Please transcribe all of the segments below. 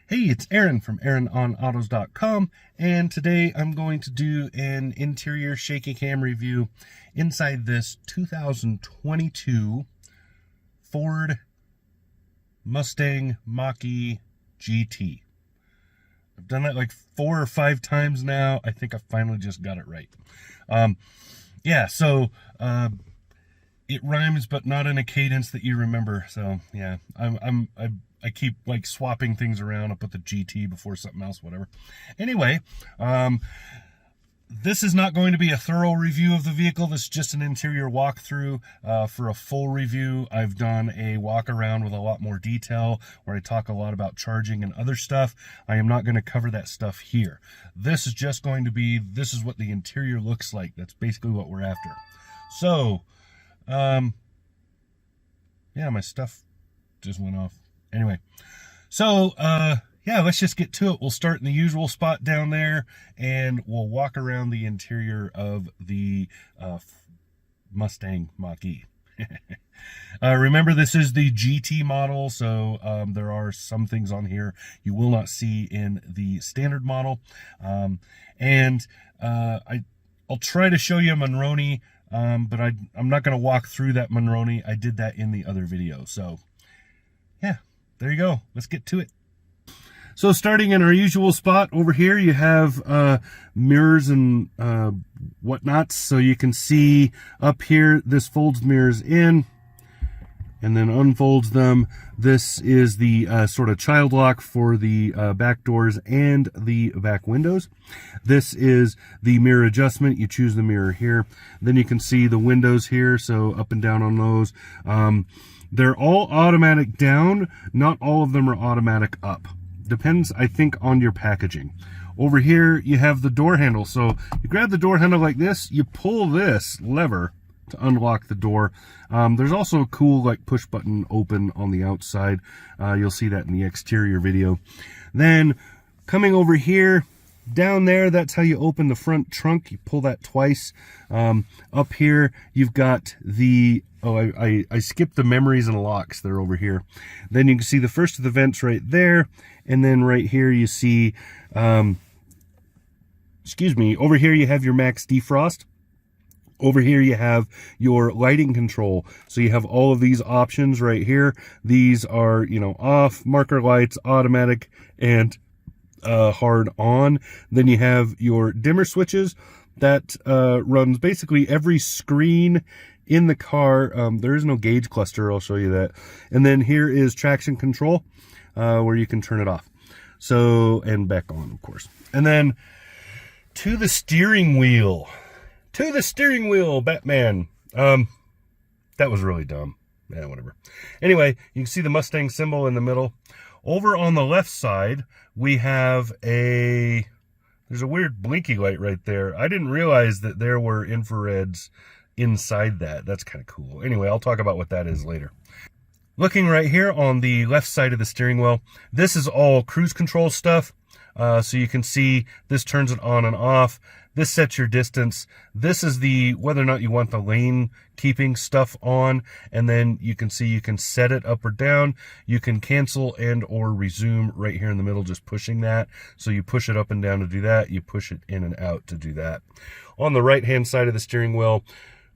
Hey, it's Aaron from AaronOnAutos.com, and today I'm going to do an interior shaky cam review inside this 2022 Ford Mustang Mach-e GT. I've done that like 4 or 5 times now. I think I finally just got it right. It rhymes, but not in a cadence that you remember. So yeah, I keep like swapping things around. I'll put the GT before something else, whatever. Anyway, this is not going to be a thorough review of the vehicle. This is just an interior walkthrough. For a full review, I've done a walk around with a lot more detail where I talk a lot about charging and other stuff. I am not going to cover that stuff here. This is just going to be, this is what the interior looks like. That's basically what we're after. So, yeah, my stuff just went off. Anyway, so, yeah, let's just get to it. We'll start in the usual spot down there, and we'll walk around the interior of the Mustang Mach-e. Remember, this is the GT model, so there are some things on here you will not see in the standard model. I'll try to show you a Monroney, but I'm not going to walk through that Monroney. I did that in the other video. So, yeah, there you go. Let's get to it. So starting in our usual spot over here, you have mirrors and whatnots. So you can see up here, this folds mirrors in and then unfolds them. This is the sort of child lock for the back doors and the back windows. This is the mirror adjustment. You choose the mirror here. Then you can see the windows here, so up and down on those. They're all automatic down. Not all of them are automatic up. Depends, I think, on your packaging. Over here, you have the door handle. So you grab the door handle like this, you pull this lever to unlock the door. There's also a cool like push button open on the outside. You'll see that in the exterior video. Then coming over here, down there, that's how you open the front trunk. You pull that twice. Up here, you've got the, I skipped the memories and locks. They're over here. Then you can see the first of the vents right there. And then right here you see, over here you have your max defrost. Over here you have your lighting control. So you have all of these options right here. These are, you know, off, marker lights, automatic, and hard on. Then you have your dimmer switches that runs basically every screen in the car. There is no gauge cluster, I'll show you that. And then here is traction control, where you can turn it off. So, and back on, of course. And then to the steering wheel. To the steering wheel, Batman. That was really dumb. Yeah, whatever. Anyway, you can see the Mustang symbol in the middle. Over on the left side, we have there's a weird blinky light right there. I didn't realize that there were infrareds inside that. That's kind of cool. Anyway, I'll talk about what that is later. Looking right here on the left side of the steering wheel, this is all cruise control stuff. So you can see this turns it on and off. This sets your distance. This is the whether or not you want the lane keeping stuff on, and then you can see you can set it up or down. You can cancel and or resume right here in the middle, just pushing that. So you push it up and down to do that. You push it in and out to do that. On the right hand side of the steering wheel,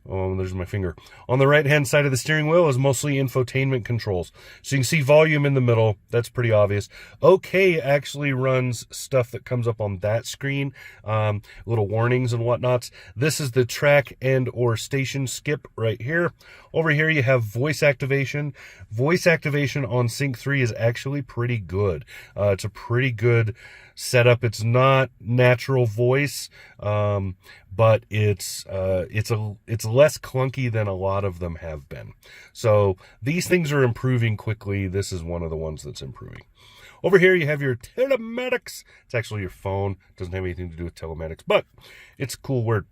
oh, there's my finger. On the right-hand side of the steering wheel is mostly infotainment controls. So you can see volume in the middle. That's pretty obvious. OK actually runs stuff that comes up on that screen, little warnings and whatnots. This is the track and or station skip right here. Over here you have voice activation. Voice activation on Sync 3 is actually pretty good. It's a pretty good setup. It's not natural voice, but it's less clunky than a lot of them have been. So these things are improving quickly. This is one of the ones that's improving. Over here you have your telematics. It's actually your phone. It doesn't have anything to do with telematics, but it's a cool word.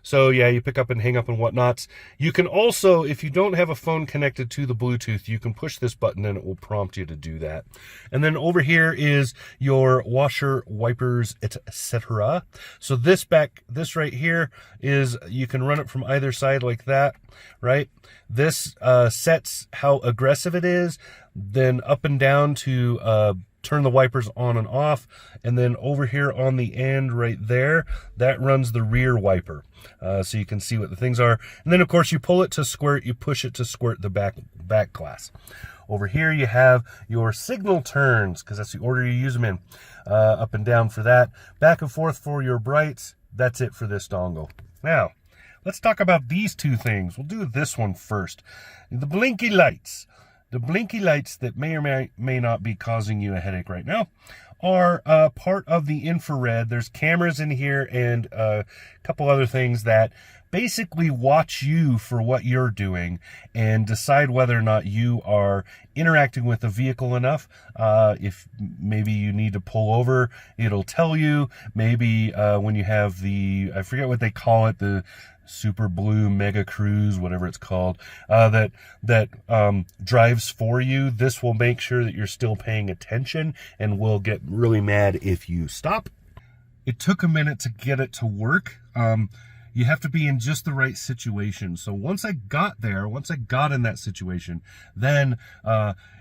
So yeah, you pick up and hang up and whatnots. You can also, if you don't have a phone connected to the Bluetooth, you can push this button and it will prompt you to do that. And then over here is your washer, wipers, etc. So this right here is, you can run it from either side like that, right? This sets how aggressive it is, then up and down to turn the wipers on and off, and then over here on the end right there, that runs the rear wiper, so you can see what the things are. And then of course you pull it to squirt, you push it to squirt the back glass. Over here you have your signal turns, because that's the order you use them in, up and down for that, back and forth for your brights. That's it for this dongle. Now let's talk about these two things. We'll do this one first. The blinky lights. The blinky lights that may or may not be causing you a headache right now are part of the infrared. There's cameras in here and a couple other things that basically watch you for what you're doing and decide whether or not you are interacting with the vehicle enough. If maybe you need to pull over, it'll tell you. Maybe when you have the, I forget what they call it, the super blue mega cruise, whatever it's called, that drives for you, this will make sure that you're still paying attention and will get really mad if you stop. It took a minute to get it to work. You have to be in just the right situation. So once I got in that situation, then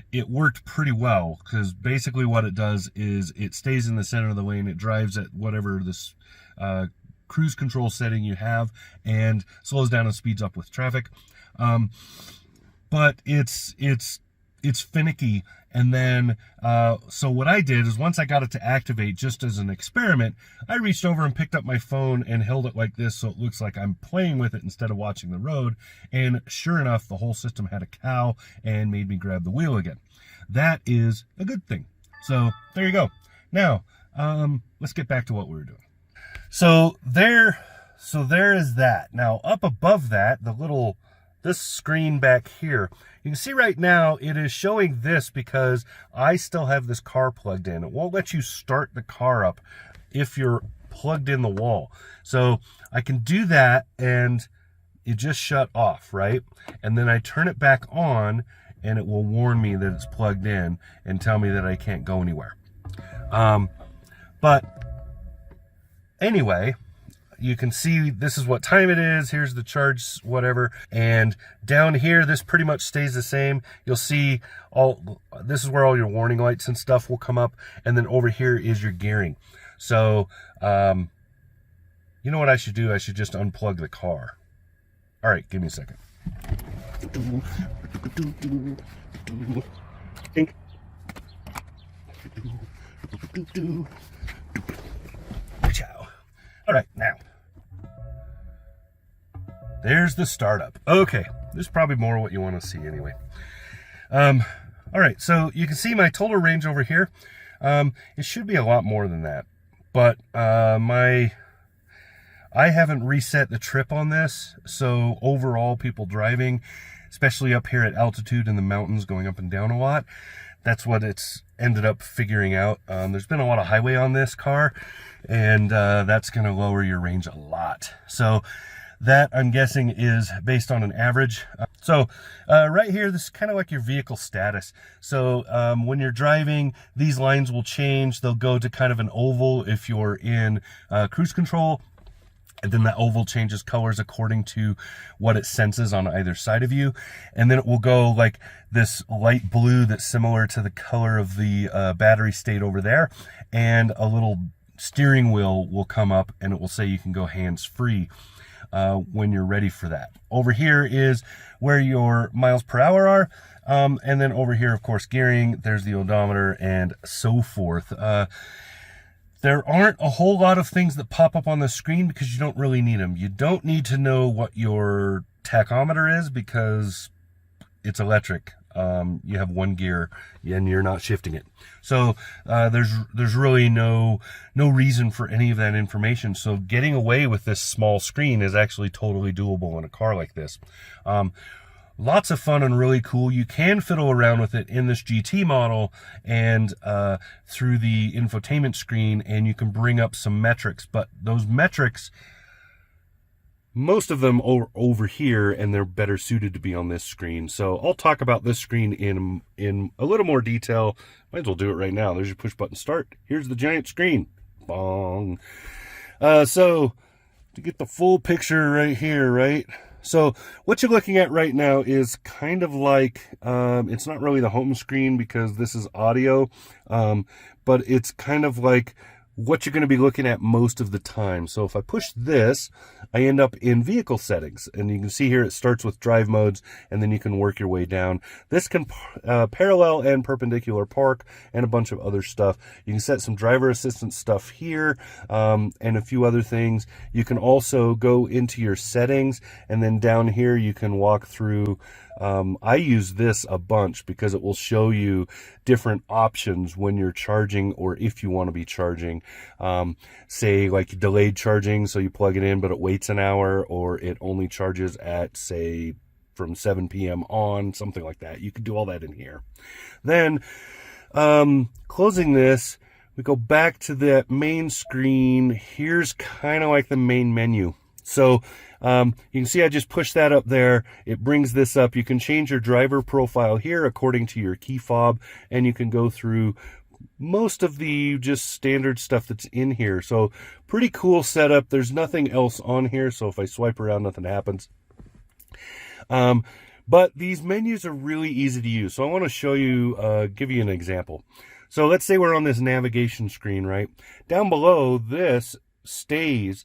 it worked pretty well, because basically what it does is it stays in the center of the lane. It drives at whatever this cruise control setting you have and slows down and speeds up with traffic. But it's finicky. And then, so what I did is once I got it to activate, just as an experiment, I reached over and picked up my phone and held it like this so it looks like I'm playing with it instead of watching the road. And sure enough, the whole system had a cow and made me grab the wheel again. That is a good thing. So there you go. Now, let's get back to what we were doing. So there is that. Now up above that, this screen back here, you can see right now it is showing this because I still have this car plugged in. It won't let you start the car up if you're plugged in the wall. So I can do that and it just shut off, right? And then I turn it back on and it will warn me that it's plugged in and tell me that I can't go anywhere. But anyway, you can see this is what time it is. Here's the charge, whatever. And down here, this pretty much stays the same. You'll see this is where all your warning lights and stuff will come up. And then over here is your gearing. So, you know what I should do? I should just unplug the car. All right, give me a second. All right, now, there's the startup. Okay, this is probably more what you want to see anyway. All right, so you can see my total range over here. It should be a lot more than that, but I haven't reset the trip on this, so overall people driving, especially up here at altitude in the mountains going up and down a lot, that's what it's ended up figuring out. There's been a lot of highway on this car, and that's going to lower your range a lot. So that, I'm guessing, is based on an average. So right here, this is kind of like your vehicle status. So when you're driving, these lines will change. They'll go to kind of an oval if you're in cruise control. And then that oval changes colors according to what it senses on either side of you. And then it will go like this light blue that's similar to the color of the battery state over there. And a little steering wheel will come up and it will say you can go hands-free when you're ready for that. Over here is where your miles per hour are. And then over here, of course, gearing, there's the odometer and so forth. There aren't a whole lot of things that pop up on the screen because you don't really need them. You don't need to know what your tachometer is because it's electric. You have one gear and you're not shifting it. So there's really no reason for any of that information. So getting away with this small screen is actually totally doable in a car like this. Lots of fun and really cool. You can fiddle around with it in this GT model and through the infotainment screen, and you can bring up some metrics, but those metrics, most of them are over here and they're better suited to be on this screen. So I'll talk about this screen in a little more detail. Might as well do it right now. There's your push button start. Here's the giant screen. Bong. So to get the full picture right here, right? So what you're looking at right now is kind of like, it's not really the home screen because this is audio, but it's kind of like what you're going to be looking at most of the time. So if I push this, I end up in vehicle settings, and you can see here it starts with drive modes, and then you can work your way down. This can parallel and perpendicular park and a bunch of other stuff. You can set some driver assistance stuff here, and a few other things. You can also go into your settings, and then down here you can walk through. I use this a bunch because it will show you different options when you're charging, or if you want to be charging. Say like delayed charging, so you plug it in but it waits an hour, or it only charges at, say, from 7 p.m. on, something like that. You can do all that in here. Then closing this, we go back to the main screen. Here's kind of like the main menu. So you can see I just pushed that up there. It brings this up. You can change your driver profile here according to your key fob, and you can go through most of the just standard stuff that's in here. So pretty cool setup. There's nothing else on here, so if I swipe around, nothing happens. But these menus are really easy to use. So I want to show you, give you an example. So let's say we're on this navigation screen, right? Down below, this stays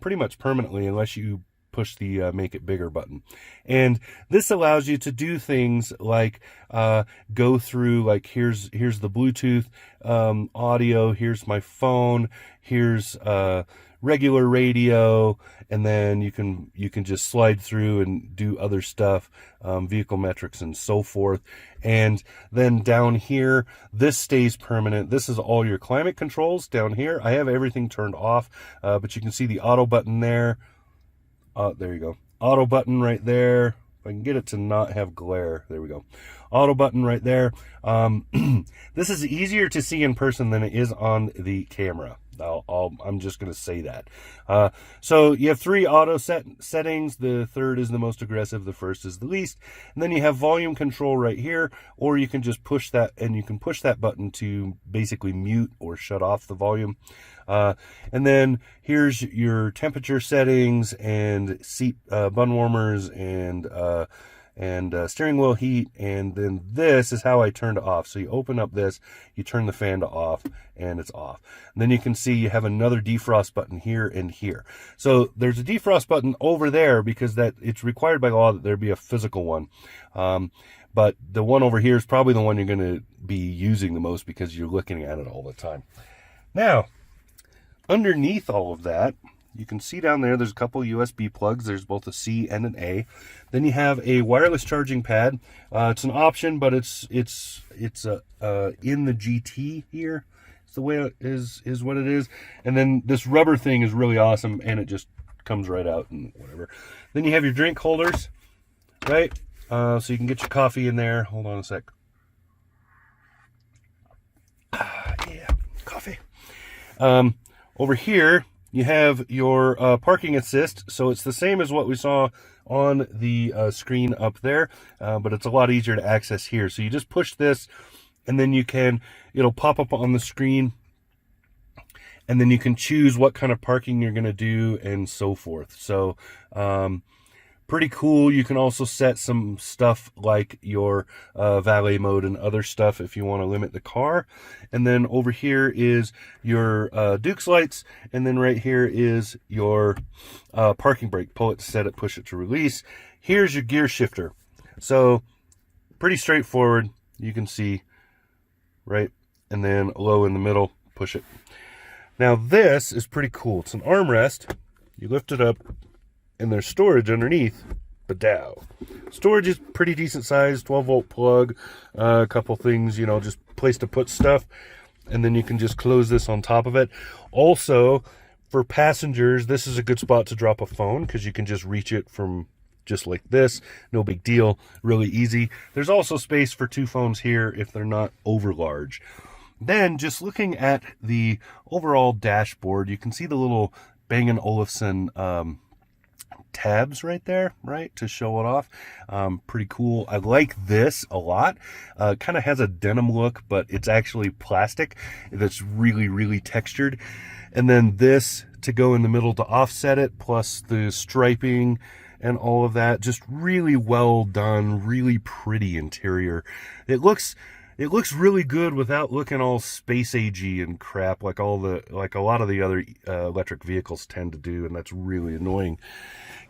pretty much permanently unless you push the make it bigger button. And this allows you to do things like go through, like here's the Bluetooth audio, here's my phone, here's regular radio, and then you can just slide through and do other stuff, vehicle metrics and so forth. And then down here, this stays permanent. This is all your climate controls down here. I have everything turned off, but you can see the auto button there. There you go. Auto button right there. If I can get it to not have glare. There we go. Auto button right there. This is easier to see in person than it is on the camera. I'm just going to say that. So you have 3 auto settings. The third is the most aggressive. The first is the least. And then you have volume control right here, or you can just push that, and you can push that button to basically mute or shut off the volume. And then here's your temperature settings and seat bun warmers and steering wheel heat. And then this is how I turn it off. So you open up this, you turn the fan to off, and it's off. And then you can see you have another defrost button here and here. So there's a defrost button over there because that it's required by law that there be a physical one. But the one over here is probably the one you're going to be using the most because you're looking at it all the time. Now, underneath all of that, you can see down there, there's a couple USB plugs. There's both a C and an A. Then you have a wireless charging pad. It's an option, but it's in the GT here. It's the way it is what it is. And then this rubber thing is really awesome, and it just comes right out and whatever. Then you have your drink holders, right? So you can get your coffee in there. Hold on a sec. Yeah, coffee. Over here, you have your parking assist. So it's the same as what we saw on the screen up there, but it's a lot easier to access here. So you just push this, and then it'll pop up on the screen, and then you can choose what kind of parking you're going to do and so forth. So pretty cool. You can also set some stuff like your valet mode and other stuff if you want to limit the car. And then over here is your Dukes lights, and then right here is your parking brake. Pull it to set it, push it to release. Here's your gear shifter. So pretty straightforward. You can see, right? And then low in the middle, push it. Now this is pretty cool. It's an armrest. You lift it up, and there's storage underneath. Badow. Storage is pretty decent size, 12-volt plug, a couple things, just place to put stuff, and then you can just close this on top of it. Also, for passengers, this is a good spot to drop a phone because you can just reach it from just like this. No big deal, really easy. There's also space for 2 phones here if they're not over large. Then, just looking at the overall dashboard, you can see the little Bang & Olufsen tabs right there, right, to show it off. Pretty cool. I like this a lot. Kind of has a denim look, but it's actually plastic that's really, really textured. And then this to go in the middle to offset it, plus the striping and all of that. Just really well done, really pretty interior. It looks really good without looking all space agey and crap like a lot of the other electric vehicles tend to do, and that's really annoying.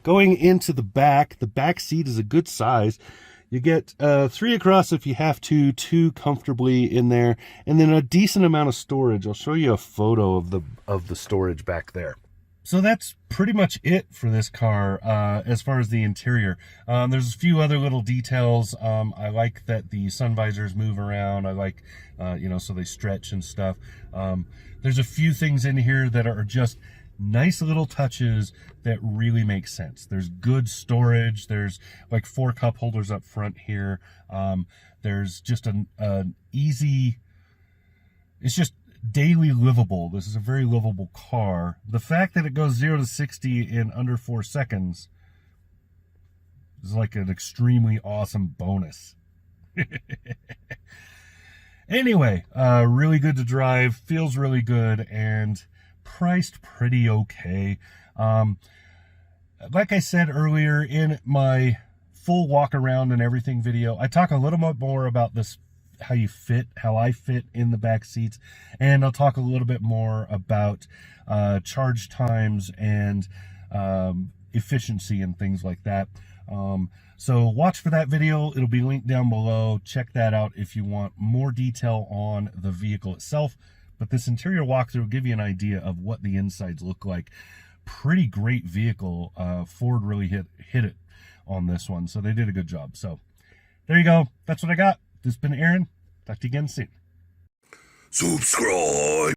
Going into the back seat is a good size. You get 3 across if you have to, 2 comfortably in there, and then a decent amount of storage. I'll show you a photo of the storage back there. So that's pretty much it for this car as far as the interior. There's a few other little details. I like that the sun visors move around. I like, so they stretch and stuff. There's a few things in here that are just nice little touches that really make sense. There's good storage. There's like 4 cup holders up front here. There's just an easy, it's just daily livable. This is a very livable car. The fact that it goes 0 to 60 in under 4 seconds is like an extremely awesome bonus. Anyway, really good to drive, feels really good, and priced pretty okay. Like I said earlier in my full walk around and everything video, I talk a little bit more about this, how I fit in the back seats, and I'll talk a little bit more about charge times and efficiency and things like that. So watch for that video. It'll be linked down below. Check that out if you want more detail on the vehicle itself. But this interior walkthrough will give you an idea of what the insides look like. Pretty great vehicle. Ford really hit it on this one, so they did a good job. So there you go. That's what I got. This has been Aaron. Talk to you again soon. Subscribe.